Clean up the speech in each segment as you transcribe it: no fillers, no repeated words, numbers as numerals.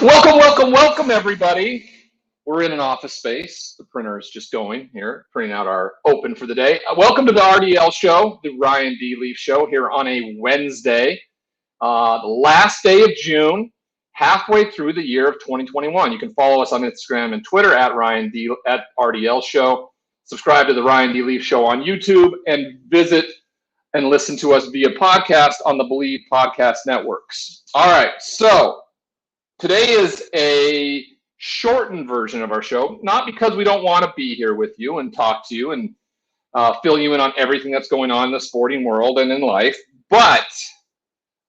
Welcome, everybody. We're in an office space. The printer is just going here, printing out our open for the day. Welcome to the RDL show, the Ryan D. Leaf show, here on a Wednesday, the last day of June, halfway through the year of 2021. You can follow us on Instagram and Twitter at RDL show. Subscribe to the Ryan D. Leaf show on YouTube, and visit and listen to us via podcast on the Believe Podcast Networks. All right, so today is a shortened version of our show, not because we don't want to be here with you and talk to you and fill you in on everything that's going on in the sporting world and in life, but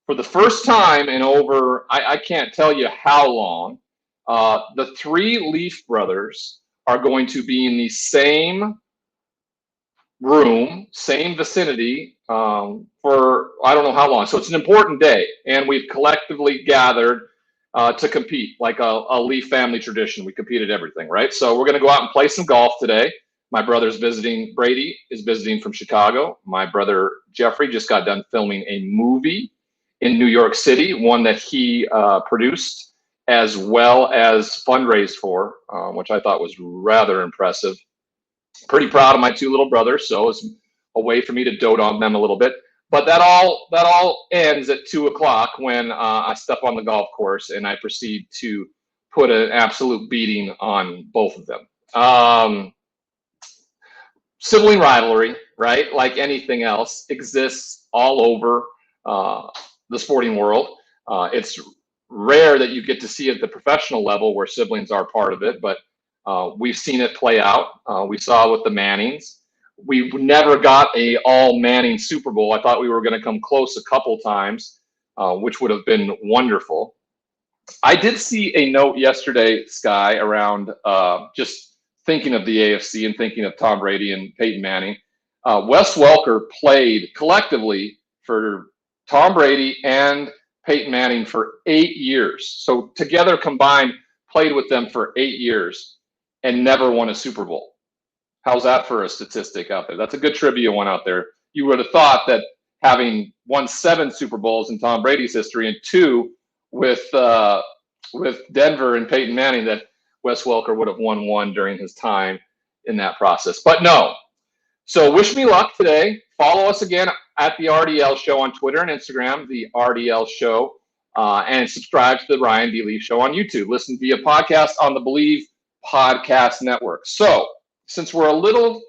for the first time in over, I can't tell you how long, the three Leaf brothers are going to be in the same room, same vicinity for I don't know how long. So it's an important day, and we've collectively gathered to compete like a Leaf family tradition. We compete at everything, right? So we're going to go out and play some golf today. My brother's visiting. Brady is visiting from Chicago. My brother Jeffrey just got done filming a movie in New York City, one that he produced as well as fundraised for, which I thought was rather impressive. Pretty proud of my two little brothers, so it's a way for me to dote on them a little bit. But that all ends at 2 o'clock when I step on the golf course and I proceed to put an absolute beating on both of them. Sibling rivalry, right, like anything else, exists all over the sporting world. It's rare that you get to see it at the professional level where siblings are part of it, but we've seen it play out. We saw it with the Mannings. We never got a all Manning Super Bowl. I thought we were going to come close a couple times, which would have been wonderful. I did see a note yesterday, Sky, around just thinking of the AFC and thinking of Tom Brady and Peyton Manning. Wes Welker played collectively for Tom Brady and Peyton Manning for 8 years. So together combined, played with them for 8 years and never won a Super Bowl. How's that for a statistic out there? That's a good trivia one out there. You would have thought that having won 7 Super Bowls in Tom Brady's history and 2 with Denver and Peyton Manning, that Wes Welker would have won 1 during his time in that process. But no. So wish me luck today. Follow us again at the RDL Show on Twitter and Instagram, the RDL Show, and subscribe to the Ryan D. Leaf Show on YouTube. Listen via podcast on the Believe Podcast Network. So since we're a little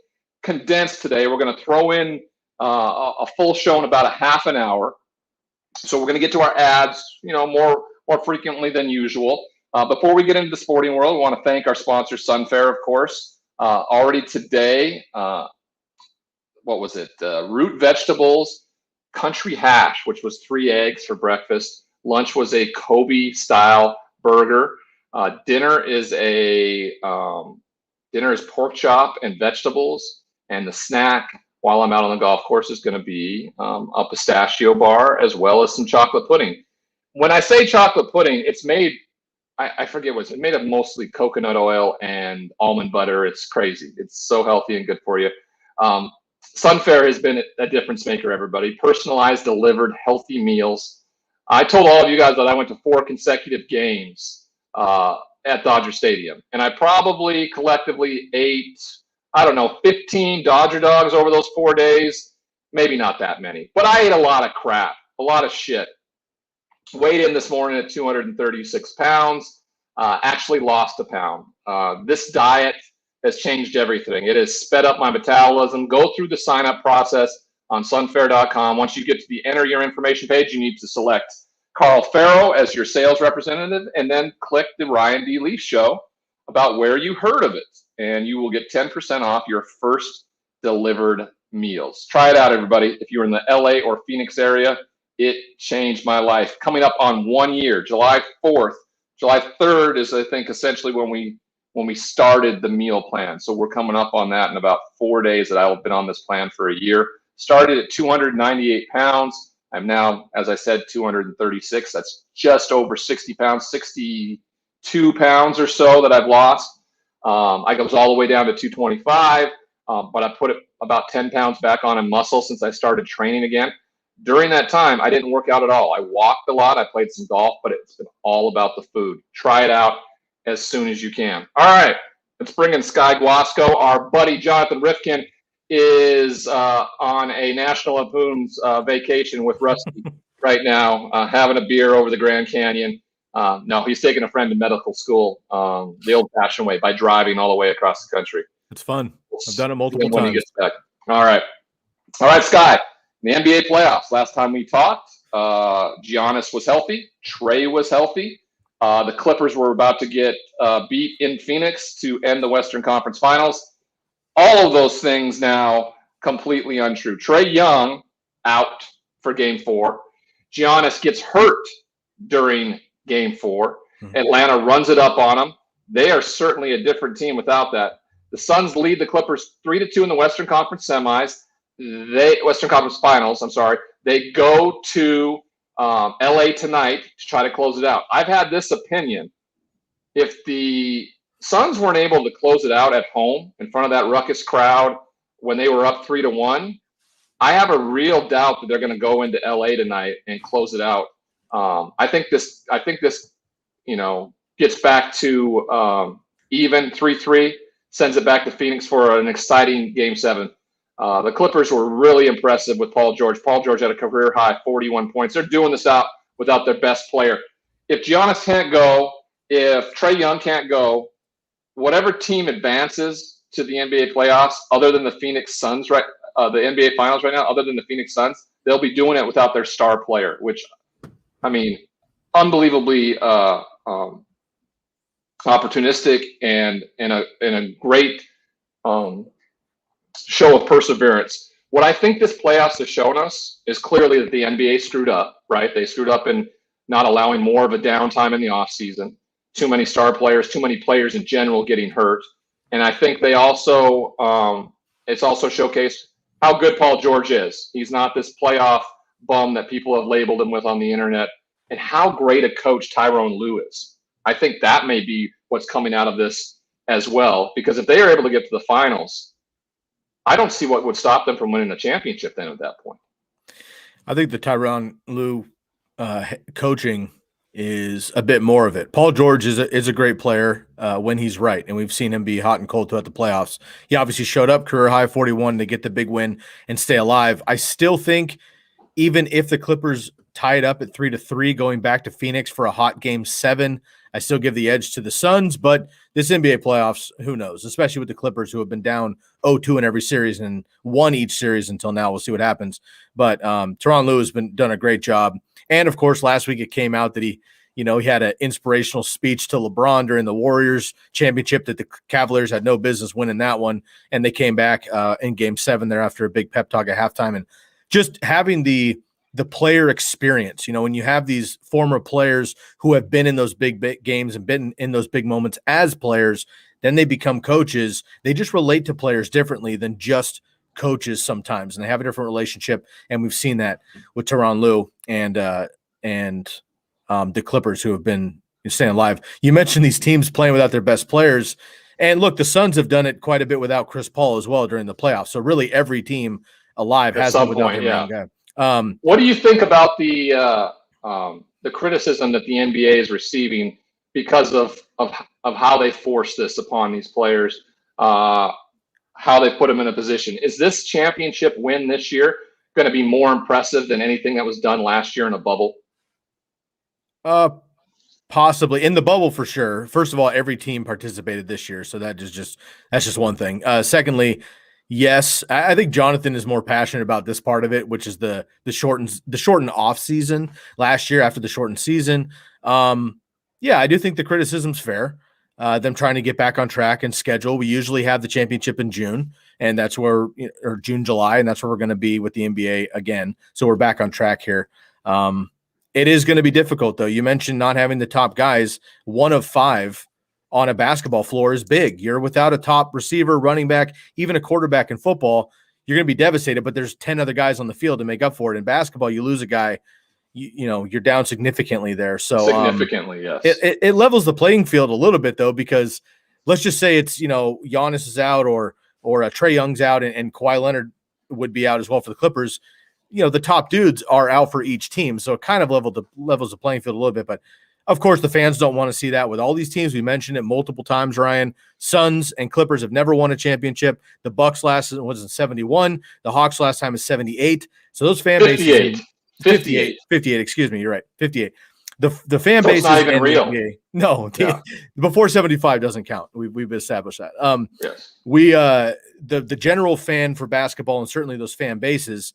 condensed today, we're going to throw in a full show in about a half an hour. So we're going to get to our ads, more frequently than usual. Before we get into the sporting world, we want to thank our sponsor, SUNFARE, of course. Already today, what was it? Root vegetables, country hash, which was 3 eggs for breakfast. Lunch was a Kobe-style burger. Dinner is pork chop and vegetables, and the snack while I'm out on the golf course is going to be a pistachio bar as well as some chocolate pudding. When I say chocolate pudding, it's made, I forget what it's made of, mostly coconut oil and almond butter. It's crazy. It's so healthy and good for you. SUNFARE has been a difference maker, everybody. Personalized, delivered, healthy meals. I told all of you guys that I went to 4 consecutive games at Dodger Stadium, and I probably collectively ate, 15 Dodger dogs over those 4 days. Maybe not that many, but I ate a lot of crap, a lot of shit. Weighed in this morning at 236 pounds, actually lost a pound. This diet has changed everything. It has sped up my metabolism. Go through the sign-up process on sunfare.com. Once you get to the enter your information page, you need to select Carl Farrow as your sales representative, and then click the Ryan D. Leaf Show about where you heard of it, and you will get 10% off your first delivered meals. Try it out, everybody. If you're in the LA or Phoenix area, it changed my life. Coming up on 1 year, July 4th. July 3rd is, I think, essentially when we started the meal plan. So we're coming up on that in about 4 days that I've been on this plan for a year. Started at 298 pounds. I'm now, as I said, 236. That's just over 60 pounds, 62 pounds or so that I've lost. I was all the way down to 225, but I put about 10 pounds back on in muscle since I started training again. During that time, I didn't work out at all. I walked a lot. I played some golf, but it's been all about the food. Try it out as soon as you can. All right, let's bring in Sky Guasco. Our buddy Jonathan Rifkin is on a National Lampoon's vacation with Rusty right now, having a beer over the Grand Canyon. No, he's taking a friend to medical school the old-fashioned way by driving all the way across the country. It's fun. I've done it multiple times. When he gets back. All right, Sky. The NBA playoffs. Last time we talked, Giannis was healthy. Trey was healthy. The Clippers were about to get beat in Phoenix to end the Western Conference Finals. All of those things now completely untrue. Trae Young out for Game 4. Giannis gets hurt during Game 4. Atlanta runs it up on them. They are certainly a different team without that. The Suns lead the Clippers 3-2 in the Western Conference semis. Western Conference Finals, I'm sorry. They go to LA tonight to try to close it out. I've had this opinion. If the Suns weren't able to close it out at home in front of that ruckus crowd when they were up 3-1, I have a real doubt that they're going to go into LA tonight and close it out. I think this, gets back to even 3-3, sends it back to Phoenix for an exciting Game 7. The Clippers were really impressive with Paul George. Paul George had a career high 41 points. They're doing this out without their best player. If Giannis can't go, if Trae Young can't go, whatever team advances to the NBA playoffs, other than the Phoenix Suns, the NBA Finals right now, other than the Phoenix Suns, they'll be doing it without their star player, which, unbelievably opportunistic and a great show of perseverance. What I think this playoffs has shown us is clearly that the NBA screwed up, right? They screwed up in not allowing more of a downtime in the offseason. Too many star players, too many players in general getting hurt. And I think they also, it's also showcased how good Paul George is. He's not this playoff bum that people have labeled him with on the internet, and how great a coach Tyronn Lue is. I think that may be what's coming out of this as well, because if they are able to get to the finals, I don't see what would stop them from winning a championship then at that point. I think the Tyronn Lue coaching is a bit more of it. Paul George is a great player when he's right, and we've seen him be hot and cold throughout the playoffs. He obviously showed up, career high 41, to get the big win and stay alive. I still think even if the Clippers tie it up at 3-3 going back to Phoenix for a hot Game 7, I still give the edge to the Suns, but this NBA playoffs, who knows, especially with the Clippers, who have been down 0-2 in every series and won each series until now. We'll see what happens. But Tyronn Lue has done a great job. And, of course, last week it came out that he had an inspirational speech to LeBron during the Warriors championship that the Cavaliers had no business winning that one, and they came back in Game 7 there after a big pep talk at halftime. And just having the player experience, when you have these former players who have been in those big games and been in those big moments as players, then they become coaches. They just relate to players differently than just coaches sometimes, and they have a different relationship. And we've seen that with Tyronn Lue and the Clippers, who have been staying alive. You mentioned these teams playing without their best players. And look, the Suns have done it quite a bit without Chris Paul as well during the playoffs. So really every team alive has it without their main guy. What do you think about the criticism that the NBA is receiving because of how they force this upon these players, how they put them in a position? Is this championship win this year going to be more impressive than anything that was done last year in a bubble? Possibly in the bubble for sure. First of all, every team participated this year, so that's just one thing. Secondly, yes, I think Jonathan is more passionate about this part of it, which is the shortened off season last year after the shortened season. Yeah, I do think the criticism's fair. Them trying to get back on track and schedule. We usually have the championship in June, and that's where, or June, July, and that's where we're going to be with the NBA again. So we're back on track here. It is going to be difficult, though. You mentioned not having the top guys. 1 of 5 on a basketball floor is big. You're without a top receiver, running back, even a quarterback in football. You're going to be devastated, but there's 10 other guys on the field to make up for it. In basketball, you lose a guy, you're down significantly there. So significantly, yes. It levels the playing field a little bit, though, because let's just say it's, Giannis is out or Trae Young's out and Kawhi Leonard would be out as well for the Clippers. the top dudes are out for each team. So it kind of levels the playing field a little bit. But of course, the fans don't want to see that with all these teams. We mentioned it multiple times, Ryan. Suns and Clippers have never won a championship. The Bucks last was in 71. The Hawks last time is 78. So those fan bases 58, excuse me, you're right. 58. The fan so base is not even real. No, before 75 doesn't count. We've established that. Yes. The general fan for basketball, and certainly those fan bases,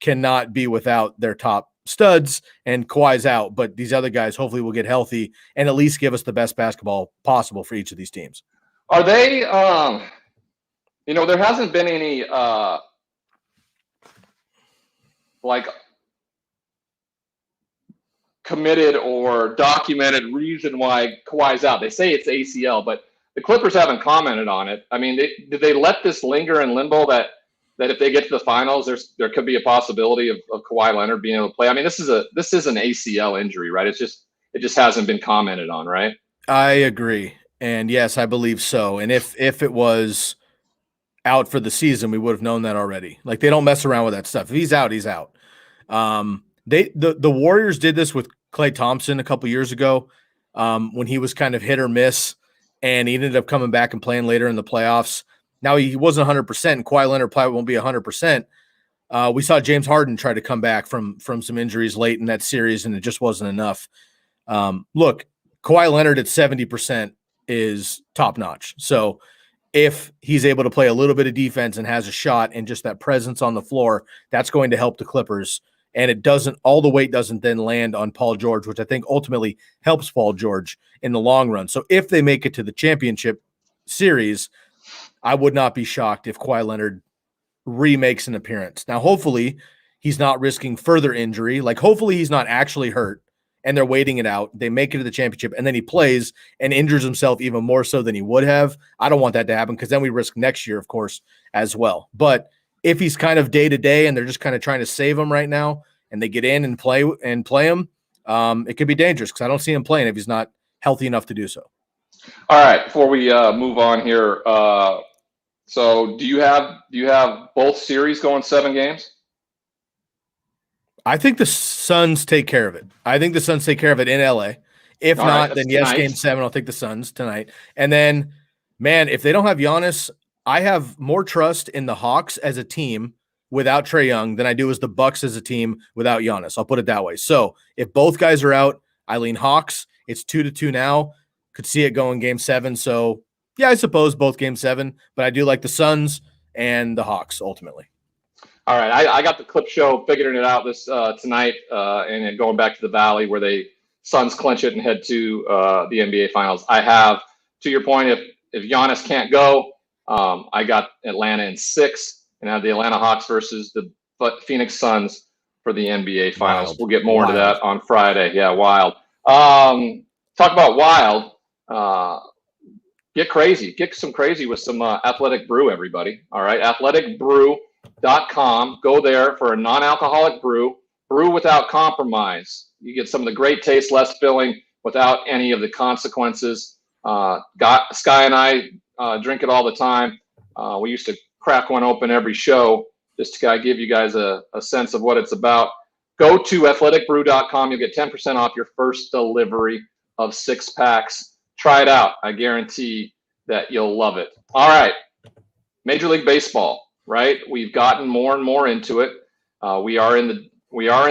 cannot be without their top studs, and Kawhi's out, but these other guys hopefully will get healthy and at least give us the best basketball possible for each of these teams. Are they, there hasn't been any, committed or documented reason why Kawhi's out. They say it's ACL, but the Clippers haven't commented on it. I mean, did they let this linger in limbo that if they get to the finals, there could be a possibility of Kawhi Leonard being able to play? I mean, this is an ACL injury, right? It just hasn't been commented on, right? I agree. And yes, I believe so. And if it was out for the season, we would have known that already. Like, they don't mess around with that stuff. If he's out, he's out. The Warriors did this with Klay Thompson a couple years ago, when he was kind of hit or miss, and he ended up coming back and playing later in the playoffs. Now he wasn't 100%, and Kawhi Leonard probably won't be 100%. We saw James Harden try to come back from some injuries late in that series, and it just wasn't enough. Look, Kawhi Leonard at 70% is top notch. So if he's able to play a little bit of defense and has a shot and just that presence on the floor, that's going to help the Clippers. And all the weight doesn't then land on Paul George, which I think ultimately helps Paul George in the long run. So if they make it to the championship series, I would not be shocked if Kawhi Leonard remakes an appearance. Now, hopefully he's not risking further injury. Like, hopefully he's not actually hurt and they're waiting it out. They make it to the championship and then he plays and injures himself even more so than he would have. I don't want that to happen, because then we risk next year, of course, as well. But if he's kind of day to day and they're just kind of trying to save him right now, and they get in and play him, it could be dangerous, because I don't see him playing if he's not healthy enough to do so. All right, before we move on here, so do you have both series going 7 games? I think the Suns take care of it. I think the Suns take care of it in LA. If All not, right, then yes, tonight. game 7. I'll take the Suns tonight. And then, man, if they don't have Giannis, I have more trust in the Hawks as a team without Trae Young than I do as the Bucks as a team without Giannis. I'll put it that way. So if both guys are out, I lean Hawks. It's 2-2 now. Could see it going game 7. So yeah, I suppose both game 7, but I do like the Suns and the Hawks ultimately. All right, I got the clip show figuring it out this tonight, and then going back to the Valley where they Suns clinch it and head to the NBA Finals. I have, to your point, if Giannis can't go, I got Atlanta in 6, and I have the Atlanta Hawks versus the Phoenix Suns for the NBA Finals. Wild. We'll get more into that on Friday. Yeah, wild. Talk about wild. Get crazy. Get some crazy with some Athletic Brew, everybody. All right, athleticbrew.com. Go there for a non-alcoholic brew. Brew without compromise. You get some of the great taste, less filling, without any of the consequences. Sky and I drink it all the time. We used to crack one open every show just to kind of give you guys a sense of what it's about. Go to athleticbrew.com. You'll get 10% off your first delivery of 6 packs. Try it out. I guarantee that you'll love it. All right. Major League Baseball, right? We've gotten more and more into it. We are in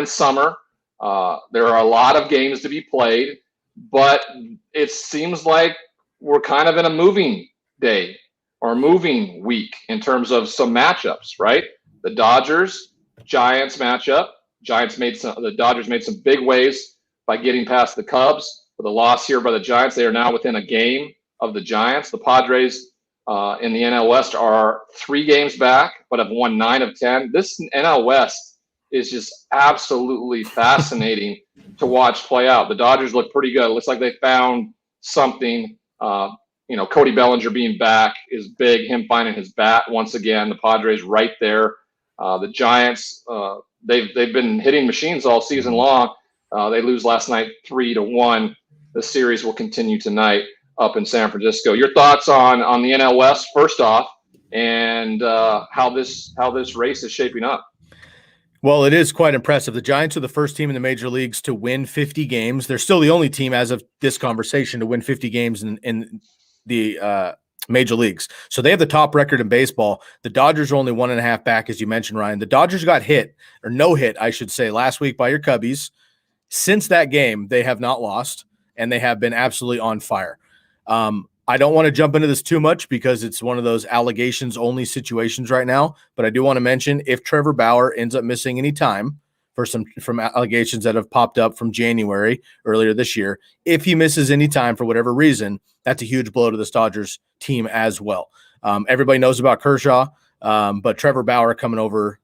summer. There are a lot of games to be played, but it seems like we're kind of in a moving day or moving week in terms of some matchups, right? The Dodgers-Giants matchup. The Dodgers made some big waves by getting past the Cubs. With a loss here by the Giants, they are now within a game of the Giants. The Padres in the NL West are 3 games back, but have won 9 of 10. This NL West is just absolutely fascinating to watch play out. The Dodgers look pretty good. It looks like they found something. Cody Bellinger being back is big. Him finding his bat once again. The Padres right there. The Giants, they've been hitting machines all season long. They lose last night 3-1. The series will continue tonight up in San Francisco. Your thoughts on the NL West first off, and how this race is shaping up? Well, it is quite impressive. The Giants are the first team in the major leagues to win 50 games. They're still the only team as of this conversation to win 50 games in the major leagues. So they have the top record in baseball. The Dodgers are only 1.5 back, as you mentioned, Ryan. The Dodgers got hit, or no hit, I should say, last week by your Cubbies. Since that game, they have not lost, and they have been absolutely on fire. I don't want to jump into this too much because it's one of those allegations only situations right now, but I do want to mention if Trevor Bauer ends up missing any time from allegations that have popped up from January earlier this year, if he misses any time for whatever reason, that's a huge blow to the Dodgers team as well. Everybody knows about Kershaw, but Trevor Bauer coming over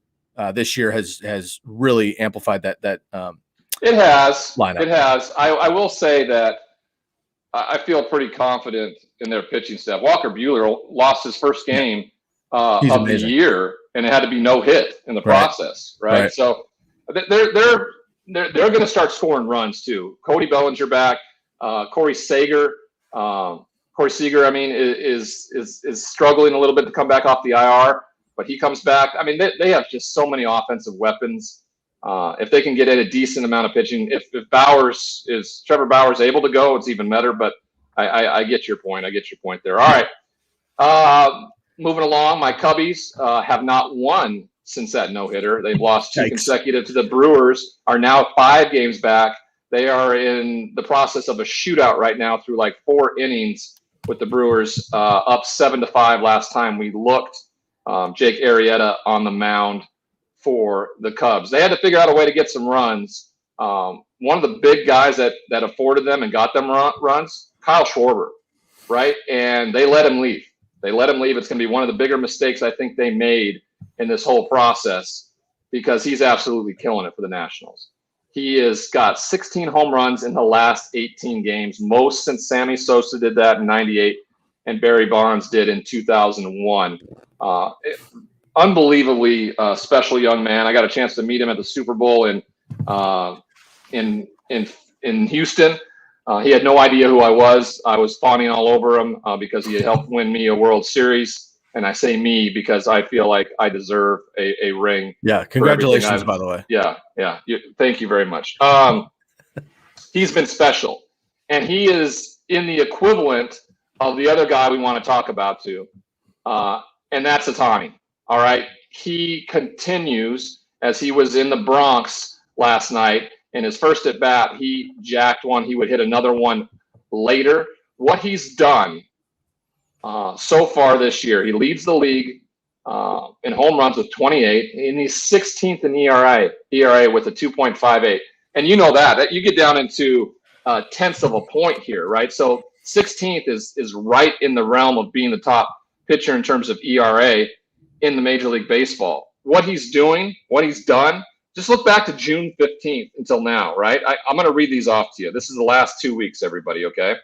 this year has really amplified that it has lineup. It has. I will say that I feel pretty confident in their pitching staff. Walker Buehler lost his first game of the year, and it had to be no hit in the process, right? So they're going to start scoring runs too. Cody Bellinger back, Corey Seager. I mean, is struggling a little bit to come back off the IR, but he comes back. I mean, they have just so many offensive weapons. If they can get in a decent amount of pitching, if Trevor Bauer's able to go, it's even better. But I get your point. I get your point there. All right. Moving along, my Cubbies have not won since that no-hitter. They've lost 2 consecutive to the Brewers, are now 5 games back. They are in the process of a shootout right now through like 4 innings with the Brewers up 7-5 last time we looked. Jake Arrieta on the mound for the Cubs. They had to figure out a way to get some runs. One of the big guys that afforded them and got them runs, Kyle Schwarber, right? And they let him leave. It's going to be one of the bigger mistakes I think they made in this whole process because he's absolutely killing it for the Nationals. He has got 16 home runs in the last 18 games, most since Sammy Sosa did that in '98 and Barry Bonds did in 2001. Unbelievably special young man. I got a chance to meet him at the Super Bowl in Houston. He had no idea who I was. I was fawning all over him because he had helped win me a World Series. And I say me because I feel like I deserve a ring. Yeah, congratulations, by the way. Yeah. Thank you very much. He's been special. And he is in the equivalent of the other guy we want to talk about too. And that's Ohtani. All right. He continues, as he was in the Bronx last night. In his first at bat, he jacked one. He would hit another one later. What he's done so far this year, he leads the league in home runs with 28, and he's 16th in ERA with a 2.58. And you know that you get down into tenths of a point here, right? So 16th is right in the realm of being the top pitcher in terms of ERA in the Major League Baseball. What he's doing, what he's done, just look back to June 15th until now, right? I'm going to read these off to you. This is the last 2 weeks, everybody, okay?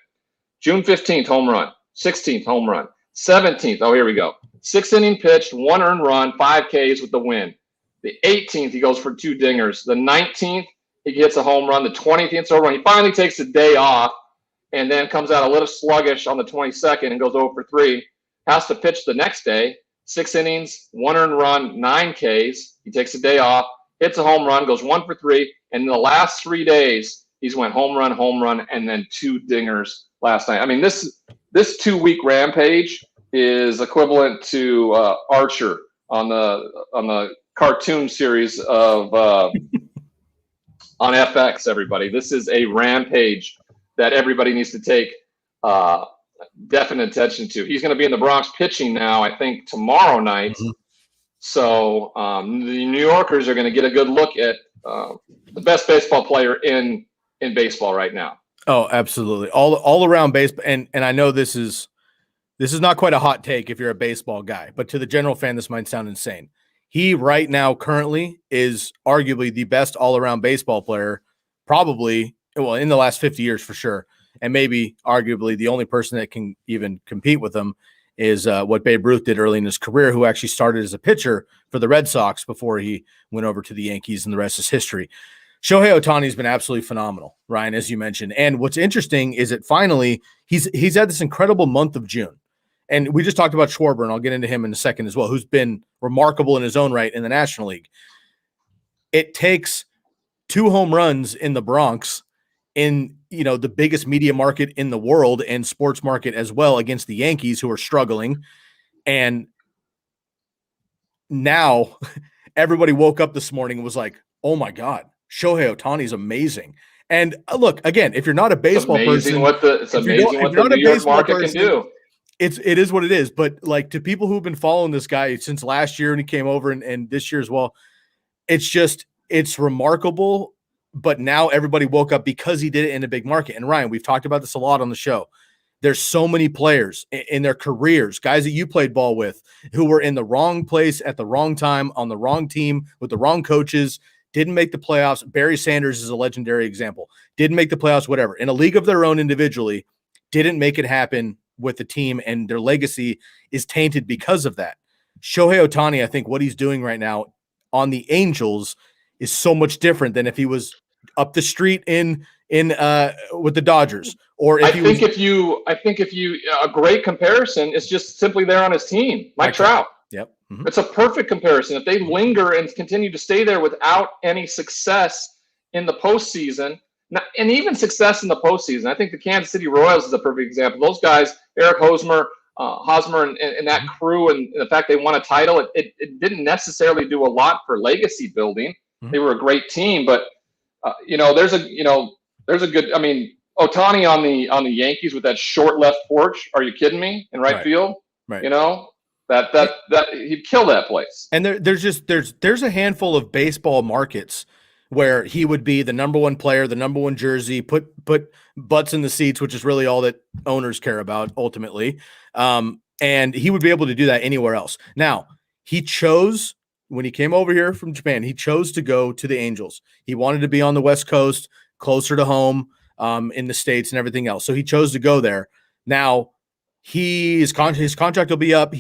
June 15th, home run. 16th, home run. 17th, oh, here we go. 6 inning pitched, 1 earned run, 5 Ks with the win. The 18th, he goes for 2 dingers. The 19th, he gets a home run. The 20th, he hits a home run. He finally takes a day off and then comes out a little sluggish on the 22nd and goes 0 for 3. Has to pitch the next day. 6 innings, 1 earned run, 9 Ks. He takes a day off, hits a home run, goes 1 for 3. And in the last 3 days, he's went home run, and then 2 dingers last night. I mean, this 2-week rampage is equivalent to Archer on the cartoon series of on FX. Everybody, this is a rampage that everybody needs to take definite attention to. He's going to be in the Bronx pitching now, I think, tomorrow night. Mm-hmm. So the New Yorkers are going to get a good look at the best baseball player in baseball right now. Oh, absolutely. All around baseball. And I know this is not quite a hot take if you're a baseball guy, but to the general fan, this might sound insane. He right now currently is arguably the best all around baseball player, probably, well, in the last 50 years for sure. And maybe arguably the only person that can even compete with him is what Babe Ruth did early in his career, who actually started as a pitcher for the Red Sox before he went over to the Yankees, and the rest is history. Shohei Ohtani has been absolutely phenomenal, Ryan, as you mentioned. And what's interesting is that finally he's had this incredible month of June. And we just talked about Schwarber, and I'll get into him in a second as well, who's been remarkable in his own right in the National League. It takes 2 home runs in the Bronx, in the biggest media market in the world and sports market as well, against the Yankees, who are struggling. And now everybody woke up this morning and was like, oh my God, Shohei Ohtani is amazing. And look, again, if you're not a baseball person, it's amazing what the New York market can do. It is what it is. But like, to people who've been following this guy since last year and he came over and this year as well, it's remarkable. But now everybody woke up because he did it in a big market. And Ryan, we've talked about this a lot on the show. There's so many players in their careers, guys that you played ball with, who were in the wrong place at the wrong time on the wrong team with the wrong coaches, didn't make the playoffs. Barry Sanders is a legendary example. Didn't make the playoffs, whatever. In a league of their own individually, didn't make it happen with the team, and their legacy is tainted because of that. Shohei Ohtani, I think what he's doing right now on the Angels is so much different than if he was up the street in with the Dodgers, or if I think if you a great comparison is just simply there on his team, Mike Trout. Yep. Mm-hmm. It's a perfect comparison. If they linger and continue to stay there without any success in the postseason, and even success in the postseason, I think the Kansas City Royals is a perfect example. Those guys, Eric Hosmer, and that crew, and the fact they won a title, it didn't necessarily do a lot for legacy building. Mm-hmm. They were a great team, but there's a good. I mean, Ohtani on the Yankees with that short left porch. Are you kidding me? In right field, right? That he'd kill that place. And there's a handful of baseball markets where he would be the number one player, the number one jersey, put butts in the seats, which is really all that owners care about ultimately. And he would be able to do that anywhere else. Now, he chose, when he came over here from Japan, he chose to go to the Angels. He wanted to be on the West Coast, closer to home, in the States and everything else. So he chose to go there. Now, his contract will be up.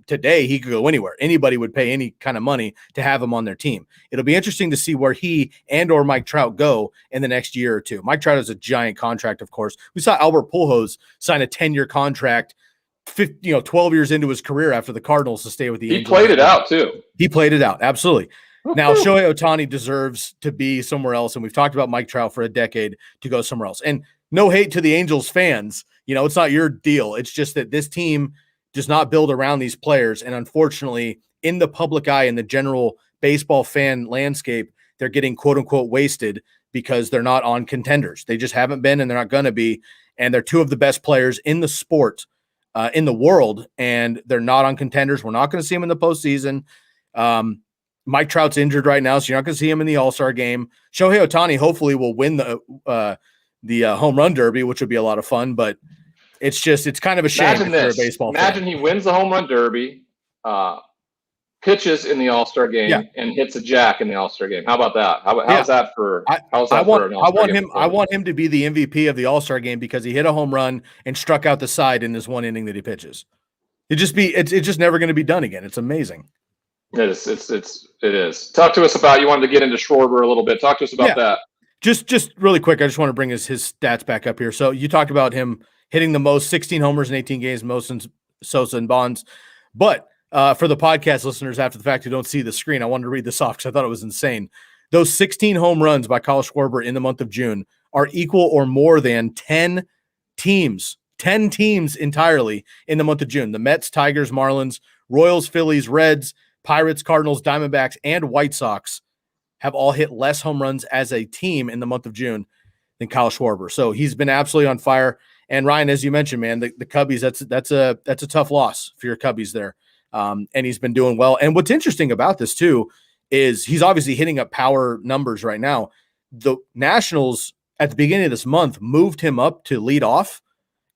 Today he could go anywhere. Anybody would pay any kind of money to have him on their team. It'll be interesting to see where he and or Mike Trout go in the next year or two. Mike Trout has a giant contract, of course. We saw Albert Pujols sign a 10-year contract, 12 years into his career after the Cardinals to stay with the Angels. He played it out too. He played it out. Absolutely. Now, Shohei Ohtani deserves to be somewhere else. And we've talked about Mike Trout for a decade to go somewhere else. And no hate to the Angels fans. It's not your deal. It's just that this team does not build around these players. And unfortunately, in the public eye, in the general baseball fan landscape, they're getting quote unquote wasted because they're not on contenders. They just haven't been, and they're not going to be. And they're two of the best players in the sport, in the world. And they're not on contenders. We're not going to see them in the postseason. Mike Trout's injured right now, so you're not going to see him in the All-Star game. Shohei Ohtani hopefully will win the home run derby, which would be a lot of fun, but it's kind of a shame for a baseball fan. Imagine he wins the home run derby, pitches in the All-Star game, and hits a jack in the All-Star game. How about that? How's that for an All-Star game? I want him to be the MVP of the All-Star game because he hit a home run and struck out the side in this one inning that he pitches. It's just never going to be done again. It's amazing. It is. Talk to us about, you wanted to get into Schwarber a little bit. Talk to us about that. Just really quick, I just want to bring his stats back up here. So you talked about him hitting the most, 16 homers in 18 games, most in Sosa and Bonds. But for the podcast listeners, after the fact who don't see the screen, I wanted to read this off because I thought it was insane. Those 16 home runs by Kyle Schwarber in the month of June are equal or more than 10 teams entirely in the month of June. The Mets, Tigers, Marlins, Royals, Phillies, Reds, Pirates, Cardinals, Diamondbacks, and White Sox have all hit less home runs as a team in the month of June than Kyle Schwarber. So he's been absolutely on fire. And Ryan, as you mentioned, man, the Cubbies, that's a tough loss for your Cubbies there. And he's been doing well. And what's interesting about this too is he's obviously hitting up power numbers right now. The Nationals at the beginning of this month moved him up to lead off.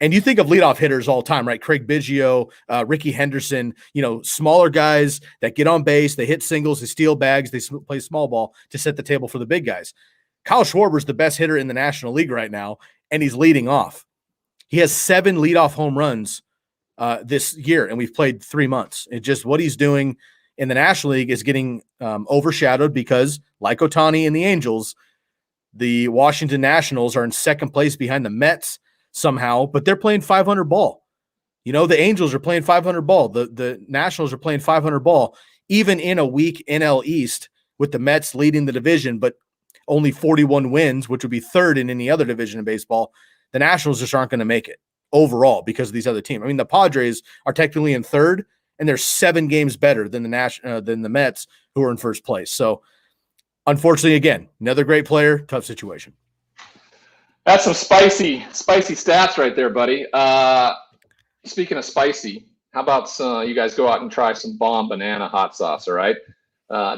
And you think of leadoff hitters all the time, right? Craig Biggio, Ricky Henderson, smaller guys that get on base, they hit singles, they steal bags, they play small ball to set the table for the big guys. Kyle Schwarber's the best hitter in the National League right now, and he's leading off. He has 7 leadoff home runs this year, and we've played 3 months. It just what he's doing in the National League is getting overshadowed because, like Ohtani and the Angels, the Washington Nationals are in second place behind the Mets somehow, but they're playing 500 ball. The Angels are playing 500 ball. The Nationals are playing 500 ball, even in a weak NL East with the Mets leading the division, but only 41 wins, which would be third in any other division in baseball, the Nationals just aren't going to make it overall because of these other teams. I mean, the Padres are technically in third, and they're 7 games better than the Mets, who are in first place. So, unfortunately, again, another great player, tough situation. That's some spicy stats right there, buddy. Speaking of spicy, how about you guys go out and try some BOMBANANA hot sauce, all right?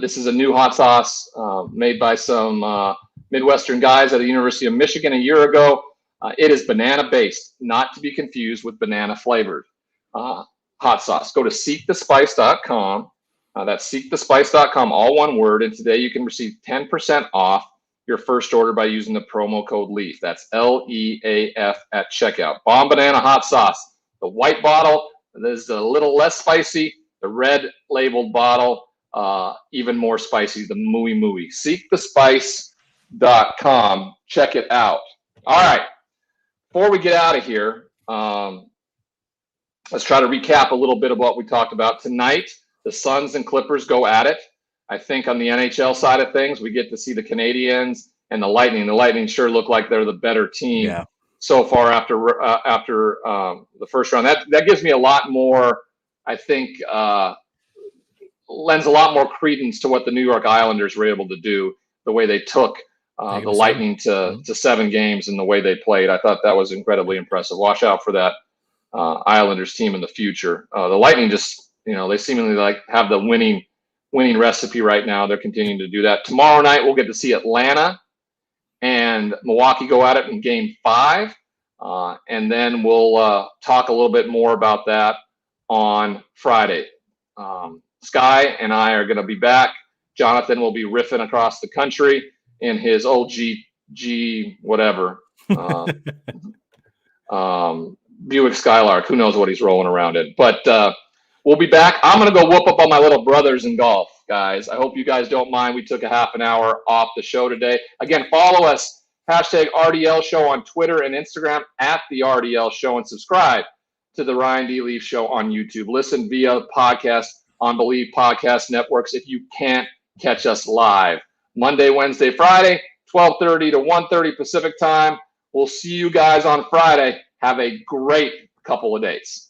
This is a new hot sauce made by some Midwestern guys at the University of Michigan a year ago. It is banana-based, not to be confused with banana-flavored hot sauce. Go to seekthespice.com. That's seekthespice.com, all one word. And today you can receive 10% off your first order by using the promo code LEAF. That's LEAF at checkout. BOMBANANA hot sauce. The white bottle is a little less spicy. The red labeled bottle, even more spicy, the mooey mooey. Seekthespice.com. Check it out. All right. Before we get out of here, let's try to recap a little bit of what we talked about tonight. The Suns and Clippers go at it. I think on the NHL side of things, we get to see the Canadiens and the Lightning. The Lightning sure look like they're the better team so far after the first round. That gives me a lot more, I think, lends a lot more credence to what the New York Islanders were able to do, the way they took the Lightning to 7 games and the way they played. I thought that was incredibly impressive. Watch out for that Islanders team in the future. The Lightning just, they seemingly have the winning recipe right now. They're continuing to do that. Tomorrow night, we'll get to see Atlanta and Milwaukee go at it in Game 5. And then we'll talk a little bit more about that on Friday. Sky and I are going to be back. Jonathan will be riffing across the country in his old G whatever. Buick Skylark. Who knows what he's rolling around in. But we'll be back. I'm going to go whoop up on my little brothers in golf, guys. I hope you guys don't mind. We took a half an hour off the show today. Again, follow us, #RDLShow on Twitter and Instagram, @the RDL Show, and subscribe to the Ryan D. Leaf Show on YouTube. Listen via podcast on Believe Podcast Networks if you can't catch us live. Monday, Wednesday, Friday, 12:30 to 1:30 Pacific time. We'll see you guys on Friday. Have a great couple of days.